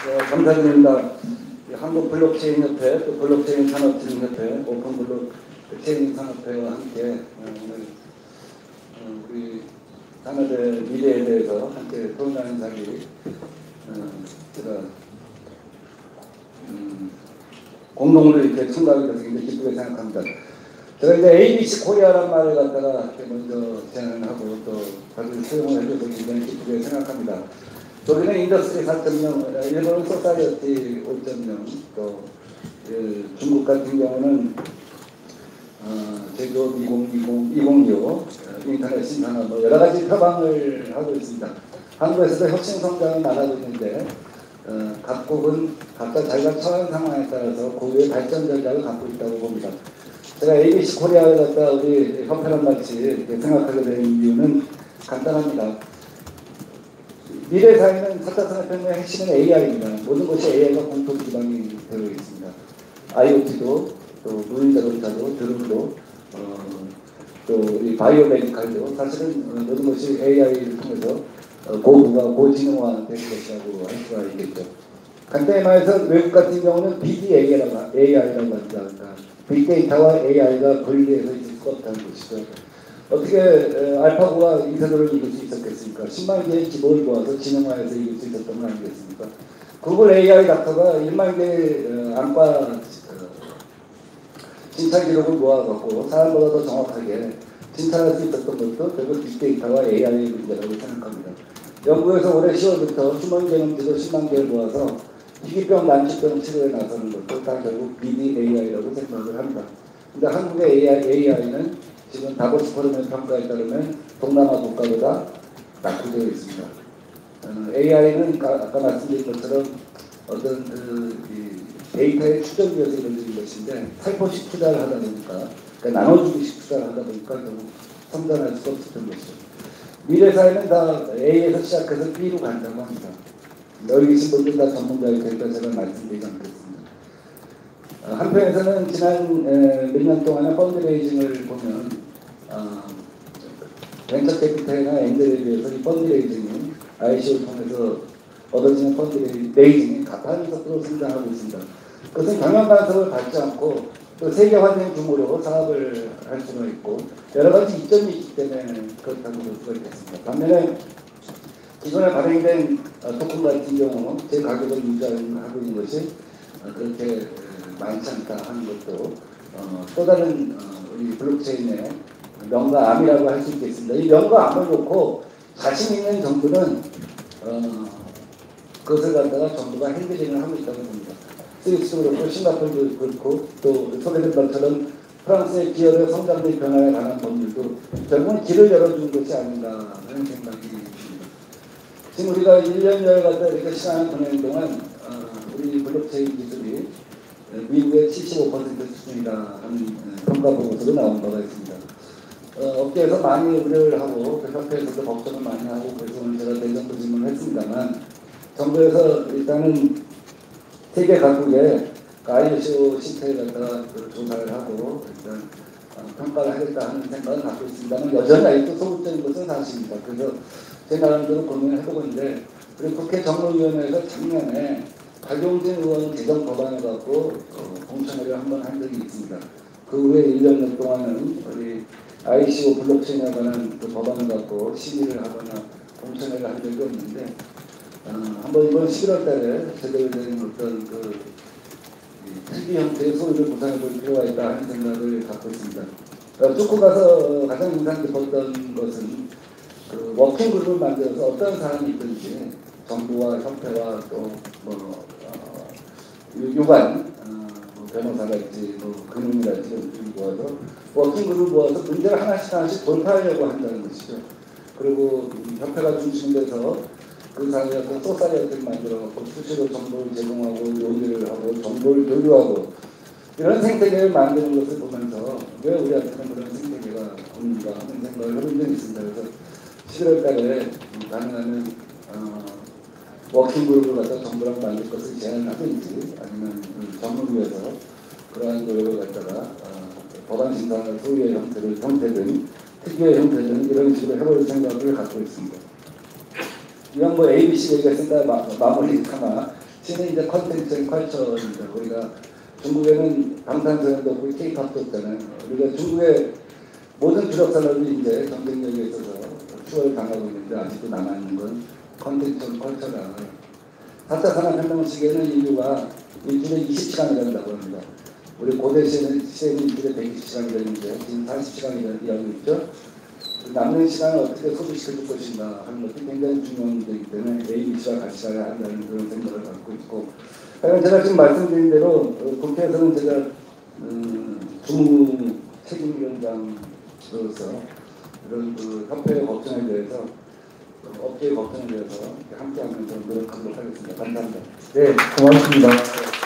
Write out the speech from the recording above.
감사드립니다. 한국 블록체인 협회, 또 블록체인 산업진흥협회, 오픈 블록체인 산업회와 함께 오늘 우리 산업의 미래에 대해서 함께 토론하는 자리 제가 공동으로 이렇게 참가하게 돼서 굉장히 기쁘게 생각합니다. 제가 이제 ABC 코리아란 말을 갖다가 먼저 제안을 하고 또 다들 수용을 해줘서 굉장히 기쁘게 생각합니다. 저기는 인더스트리 4.0, 일본은 소사이어티 5.0, 또 중국 같은 경우는 제조업 2025, 인터넷 신산업 뭐 여러 가지 표방을 하고 있습니다. 한국에서도 혁신 성장을 말하고 있는데 각국은 각자 자기가 처한 상황에 따라서 고유의 발전 전략을 갖고 있다고 봅니다. 제가 ABC 코리아를 갖다 우리 협회랑 같이 생각하게 된 이유는 간단합니다. 미래 사회는 4차 산업혁명의 핵심은 AI입니다. 모든 것이 AI가 공통 기반이 되어 있습니다. IoT도 또 무인자동차도 드론도 또 이 바이오메디칼도 사실은 모든 것이 AI를 통해서 고부가 고지능화 될 것이라고 할 수가 있겠죠. 간단히 말해서 외국 같은 경우는 BDAI라고 합니다. 그러니까 빅데이터와 AI가 분리해서 있을 수 없다는 것이죠. 어떻게 알파고가 인쇄도를 이길 수 있었겠습니까? 10만 개의 기본을 모아서 지능화해서 이길 수 있었던 거 아니겠습니까? 구글 AI 닥터가 1만 개의 안과 진찰 기록을 모아갖고 사람보다 더 정확하게 진찰할 수 있었던 것도 결국 빅데이터와 AI의 문제라고 생각합니다. 영국에서 올해 10월부터 휴먼 게놈지도 10만 개를 모아서 희귀병, 난치병 치료에 나서는 것도 다 결국 BDAI라고 생각을 합니다. 근데 한국의 AI는 지금 다보스 포럼의 평가에 따르면 동남아 국가보다 낙후되어 있습니다. AI는 아까 말씀드린 것처럼 어떤 데이터의 추적 위해서 이루어진 것인데 살포식 투자를 하다 보니까 그러니까 나눠주기식 투자를 하다 보니까 결국 성장할 수가 없었던 것이죠. 미래 사회는 다 A에서 시작해서 B로 간다고 합니다. 여기 계신 분들 다 전문가일 테니까 제가 말씀드리지 않겠습니다. 한편에서는 지난 몇 년 동안의 펀드레이징을 보면 벤처 캐피탈이나 엔젤에 비해서 이 펀드레이징이 ICO를 통해서 얻어지는 펀드레이징이 가파른 속도로 성장하고 있습니다. 그것은 경영 간섭을 받지 않고 또 세계 환경 규모로 사업을 할 수가 있고 여러 가지 이점이 있기 때문에 그렇다고 볼 수가 있겠습니다. 반면에 기존에 발행된 토큰 같은 경우 제 가격을 유지하고 있는 것이 그렇게 많지 않다 하는 것도 또 다른 우리 블록체인의 명과 암이라고 할 수 있겠습니다. 이 명과 암을 놓고 자신 있는 정부는 그것을 갖다가 정부가 핸들링을 하고 있다고 봅니다. 스위스도 그렇고 싱가포르도 그렇고 또 소개된 것처럼 프랑스의 기업의 성장 및 변화에 관한 법률도 결국은 길을 열어주는 것이 아닌가 하는 생각이 듭니다. 지금 우리가 1년여를 갖다 이렇게 시간을 보내는 동안 우리 블록체인 기술이 미국의 75% 수준이다 하는 평가 보고서도 나온 바가 있습니다. 업계에서 많이 우려를 하고 협회에서도 걱정을 많이 하고 그래서 오늘 제가 대정부 질문을 했습니다만 정부에서 일단은 세계 각국의 ICO 시스템에 갖다가 조사를 하고 일단 평가를 하겠다 하는 생각을 갖고 있습니다만 여전히 아직도 소극적인 것은 사실입니다. 그래서 제 나름대로 고민을 해보고 있는데 우리 국회 정무위원회에서 작년에 박용진 의원 개정 법안을 갖고 공청회를 한번 한 적이 있습니다. 그 후에 1년 동안은 우리 ICO 블록체인에 관한 그 법안을 갖고 심의를 하거나 공청회를 한 적이 없는데 한번 이번 11월 달에 제대로 된 어떤 그 특이 형태의 소위를 구상해 볼 필요가 있다 하는 생각을 갖고 있습니다. 쭉 가서 가장 인상 깊었던 것은 그 워킹 그룹을 만들어서 어떤 사람이 있든지 정부와 협회와 또 유관 변호사랄지 금융이랄지 이런 모아서 워킹 그룹을 모아서 문제를 하나씩 돌파하려고 한다는 것이죠. 그리고 협회가 중심돼서 그 사회에서 소사이어티를 만들어갖고 수시로 정보를 제공하고 논의를 하고 정보를 교류하고 이런 생태계를 만드는 것을 보면서 왜 우리한테는 그런 생태계가 없는가 하는 생각을 해본 적이 있습니다. 그래서 11월 달에 가능하면 워킹그룹을 갖다 정부랑 만들 것을 제안하든지 아니면 정부에서 그러한 노력을 갖다가 법안 심사나 소위의 형태든 특유의 형태든 이런 식으로 해볼 생각을 갖고 있습니다. 이건 ABC 얘기했으니까 마무리 삼아 C는 이제 컨텐츠 컬처입니다. 우리가 중국에는 방탄소년도 없고 K-팝도 없잖아요. 우리가 중국의 모든 주력 산업이 이제 경쟁력에 있어서 추월을 당하고 있는데 아직도 남아있는 건 컨텐츠 컬처라. 4차 산업혁명 시기에는 인류가 일주일에 20시간이 된다고 합니다. 우리 고대 시대는 일주일에 120시간이 되는데 지금 40시간이 일하고 있죠. 남는 시간을 어떻게 소비시켜 줄 것인가 하는 것이 굉장히 중요한 문제이기 때문에 ABC와 같이 가야 한다는 그런 생각을 갖고 있고, 제가 지금 말씀드린 대로 국회에서는 제가 주무 책임위원장으로서 이런 협회의 걱정에 대해서 업계의 걱정에 대해서 함께하면서 노력하도록 하겠습니다. 감사합니다. 네, 고맙습니다.